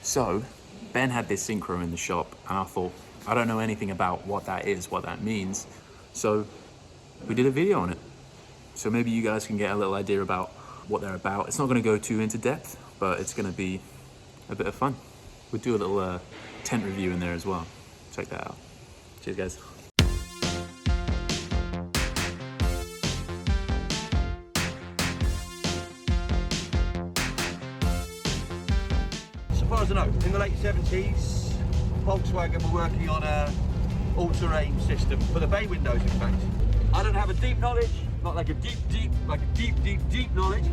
So Ben had this Syncro in the shop, and I thought, I don't know anything about what that is, what that means. So we did a video on it. So maybe you guys can get a little idea about what they're about. It's not going to go too into depth, but it's going to be a bit of fun. We'll do a little tent review in there as well. Check that out. Cheers, guys. So far as I know, in the late 70s, Volkswagen were working on a all-terrain system for the bay windows, in fact. I don't have a deep knowledge, not like a deep knowledge.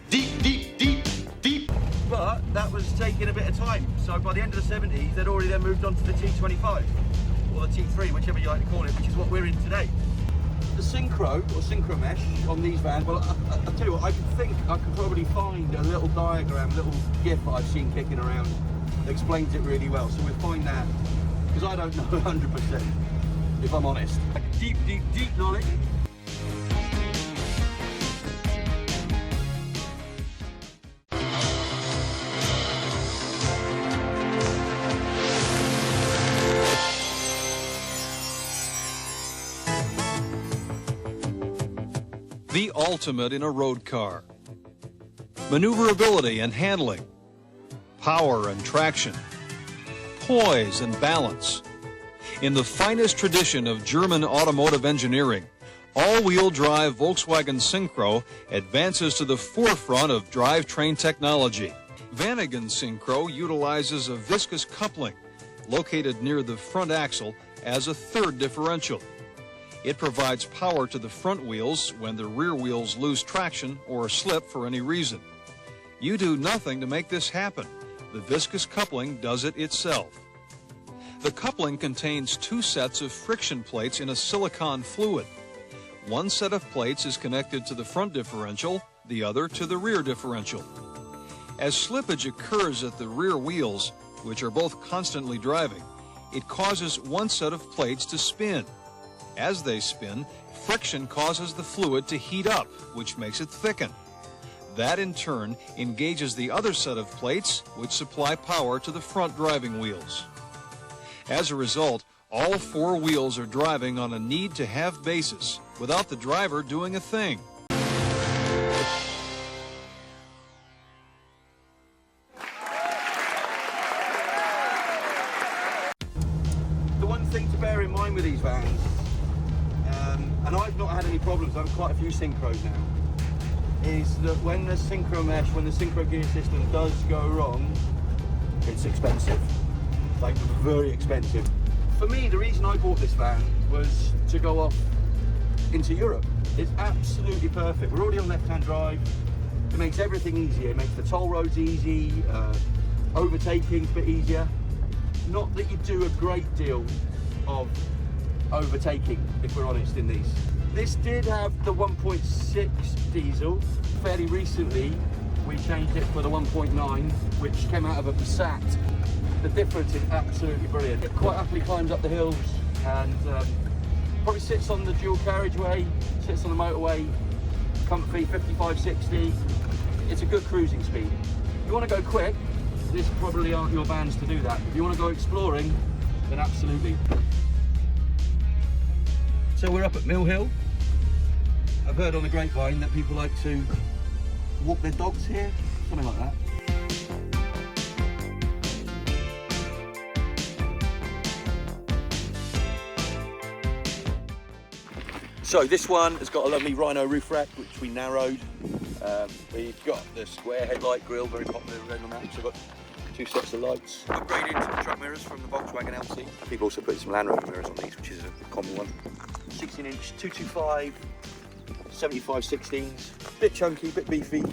Deep. But that was taking a bit of time. So by the end of the 70s, they'd already then moved on to the T25, or the T3, whichever you like to call it, which is what we're in today. The Syncro, or Syncro mesh, on these vans, well, I'll tell you what, I could probably find a little diagram, a little GIF that I've seen kicking around that explains it really well. So we'll find that, because I don't know 100%, if I'm honest. Deep knowledge. The ultimate in a road car. Maneuverability and handling, power and traction, poise and balance. In the finest tradition of German automotive engineering, all-wheel drive Volkswagen Syncro advances to the forefront of drivetrain technology. Vanagon Syncro utilizes a viscous coupling located near the front axle as a third differential. It provides power to the front wheels when the rear wheels lose traction or slip for any reason. You do nothing to make this happen. The viscous coupling does it itself. The coupling contains two sets of friction plates in a silicone fluid. One set of plates is connected to the front differential, the other to the rear differential. As slippage occurs at the rear wheels, which are both constantly driving, it causes one set of plates to spin. As they spin, friction causes the fluid to heat up, which makes it thicken. That in turn engages the other set of plates, which supply power to the front driving wheels. As a result, all four wheels are driving on a need-to-have basis, without the driver doing a thing. The one thing to bear in mind with these vans, and I've not had any problems, I have quite a few Syncros now, is that when the Syncro mesh, when the Syncro gear system does go wrong, it's expensive, like very expensive. For me, the reason I bought this van was to go off into Europe. It's absolutely perfect. We're already on left-hand drive. It makes everything easier. It makes the toll roads easy, overtaking's a bit easier. Not that you do a great deal of overtaking, if we're honest, in these. This did have the 1.6 diesel. Fairly recently, we changed it for the 1.9, which came out of a Passat. The difference is absolutely brilliant. It quite happily climbs up the hills and probably sits on the dual carriageway, sits on the motorway, comfy, 55, 60. It's a good cruising speed. If you want to go quick, this probably aren't your vans to do that. If you want to go exploring, then absolutely. So we're up at Mill Hill. I've heard on the grapevine that people like to walk their dogs here, something like that. So this one has got a lovely Rhino roof rack, which we narrowed. We've got the square headlight grille, very popular on that. So we've got two sets of lights. Upgraded to the truck mirrors from the Volkswagen LT. People also put some Land Rover mirrors on these, which is a common one. 16-inch 225, 75/16s. Bit chunky, bit beefy.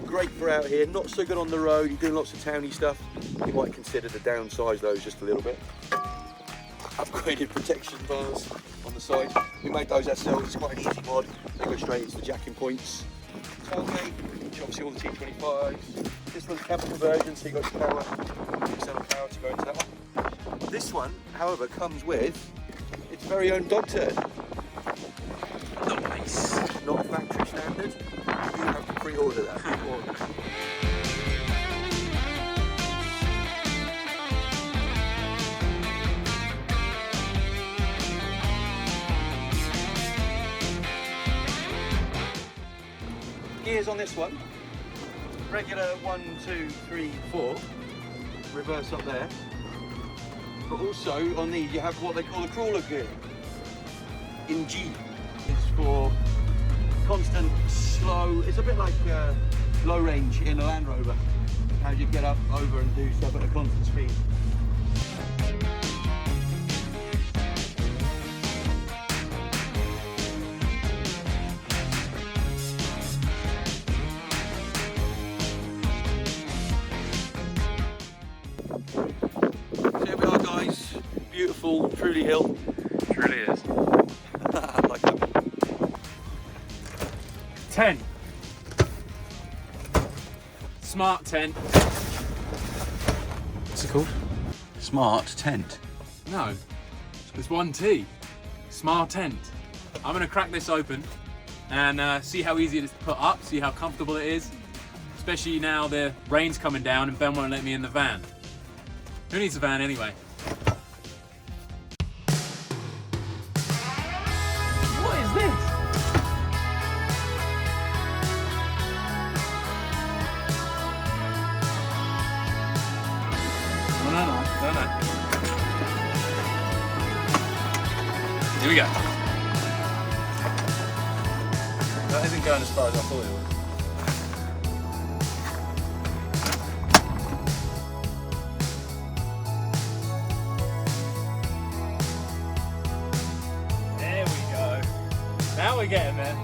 Great for out here. Not so good on the road. You're doing lots of towny stuff. You might consider to downsize those just a little bit. Upgraded protection bars on the side. We made those ourselves. It's quite an easy mod. They go straight into the jacking points. Tailgate, which obviously all the T25s. This one's cab conversion, so you got power, external power to go into that one. This one, however, comes with its very own dog turn. Nice. Not factory standard. You have to pre-order that. gears on this one. Regular 1, 2, 3, 4. Reverse up there. But also on these you have what they call a crawler gear. In G. It's for constant, slow, it's a bit like low range in a Land Rover. How you get up, over and do stuff at a constant speed. So here we are guys, beautiful Truly Hill. Truly is. Like that. 10. Smart tent. What's it called? Smart tent. No, it's 1T. Smartent. I'm gonna crack this open and see how easy it is to put up, see how comfortable it is. Especially now the rain's coming down and Ben won't let me in the van. Who needs a van anyway? What is this? No. Here we go. That isn't going as far as I thought it would. There we go. Now we're getting there.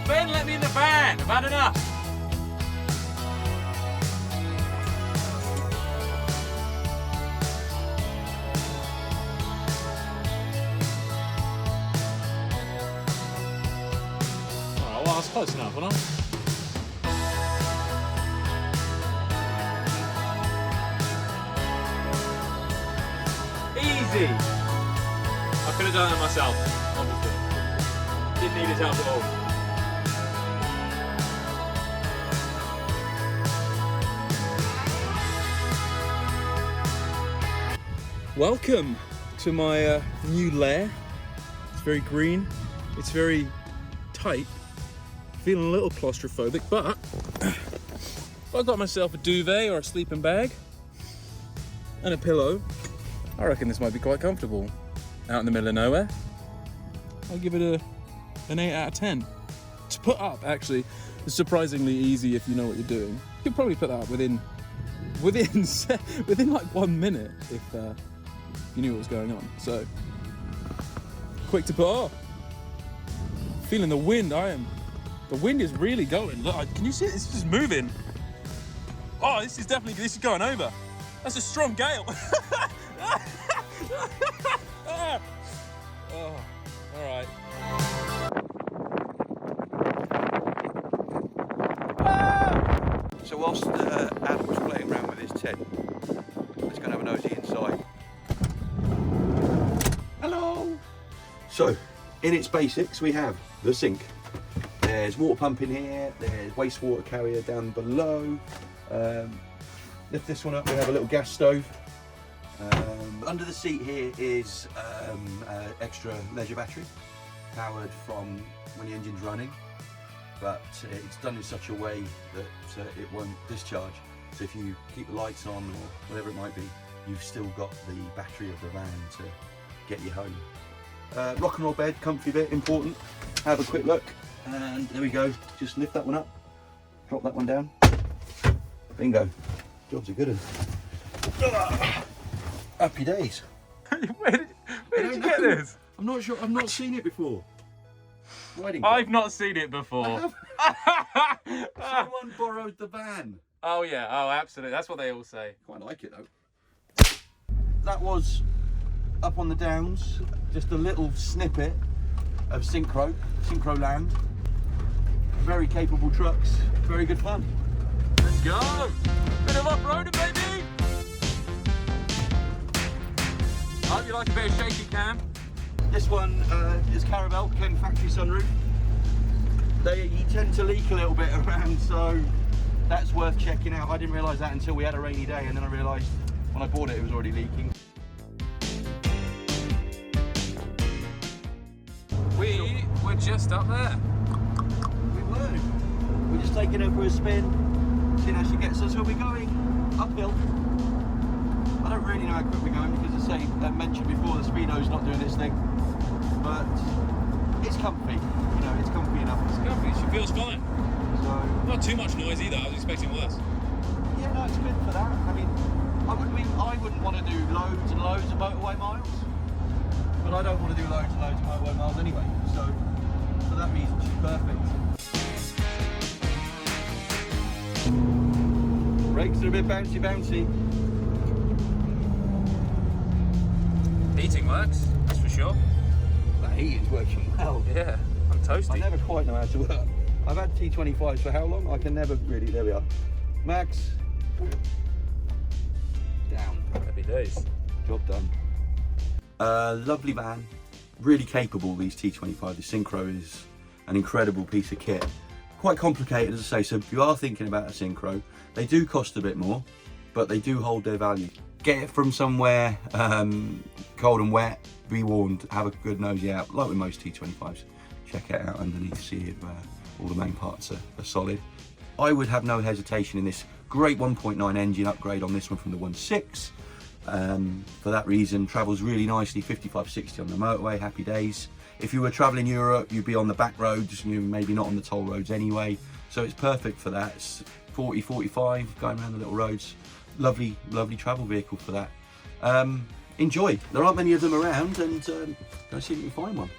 Ben, let me in the van. I've had enough. Alright, well, that's close enough, wasn't it? Easy. I could have done it myself, obviously. Didn't need his help at all. Welcome to my new lair. It's very green, it's very tight, feeling a little claustrophobic, but I've got myself a duvet or a sleeping bag and a pillow. I reckon this might be quite comfortable. Out in the middle of nowhere, I'll give it an 8 out of 10. To put up, actually, is surprisingly easy if you know what you're doing. You could probably put that up within like 1 minute if you knew what was going on. So, quick to put off. Feeling the wind, the wind is really going. Look, can you see it? It's just moving. Oh, this is going over. That's a strong gale. Oh, all right. So whilst Adam was playing around with his tent, let's go and have a nosy inside. Hello! So, in its basics, we have the sink. There's water pump in here, there's wastewater carrier down below. Lift this one up, we have a little gas stove. Under the seat here is extra leisure battery, powered from when the engine's running, but it's done in such a way that it won't discharge. So if you keep the lights on or whatever it might be, you've still got the battery of the van to get you home. Rock and roll bed, comfy bit, important. Have a quick look, and there we go. Just lift that one up, drop that one down. Bingo. Job's a good one. Happy days. Where did you get this? I'm not sure. I've not seen it before. I've not seen it before. Someone borrowed the van. Oh yeah, oh absolutely. That's what they all say. Quite like it though. That was up on the downs. Just a little snippet of Syncro Land. Very capable trucks. Very good fun. Let's go. Bit of off-roading, baby. I hope you like a bit of shaky cam. This one is Caravelle, came factory sunroof. They tend to leak a little bit around, so that's worth checking out. I didn't realise that until we had a rainy day, and then I realised when I bought it, it was already leaking. were just up there. We were. We're just taking her for a spin, seeing how she gets us. So we're going uphill. I don't really know how quick we're going because, as I say, I mentioned before, the speedo's not doing its thing. But it's comfy. You know, it's comfy enough. It's comfy. She feels fine. So Not too much noise either. I was expecting worse. yeah, no, it's good for that. I mean, I wouldn't want to do loads and loads of motorway miles, but I don't want to do loads and loads of motorway miles anyway. So for that reason, she's perfect. Brakes are a bit bouncy. Heating works, that's for sure. That heating's working well. Yeah, I'm toasty. I never quite know how to work. I've had T25s for how long? I can never really. There we are. Max. Down. Happy days. Job done. Lovely van. Really capable, these T25. The Syncro is an incredible piece of kit. Quite complicated, as I say, so if you are thinking about a Syncro, they do cost a bit more, but they do hold their value. Get it from somewhere cold and wet, be warned, have a good nosy out, like with most T25s. Check it out underneath, see if all the main parts are solid. I would have no hesitation in this. Great 1.9 engine upgrade on this one from the 1.6. For that reason, travels really nicely, 55-60 on the motorway, happy days. If you were traveling Europe, you'd be on the back roads, you maybe not on the toll roads anyway. So it's perfect for that. It's 40-45 going around the little roads. Lovely travel vehicle for that. Enjoy. There aren't many of them around, and go see if you can find one.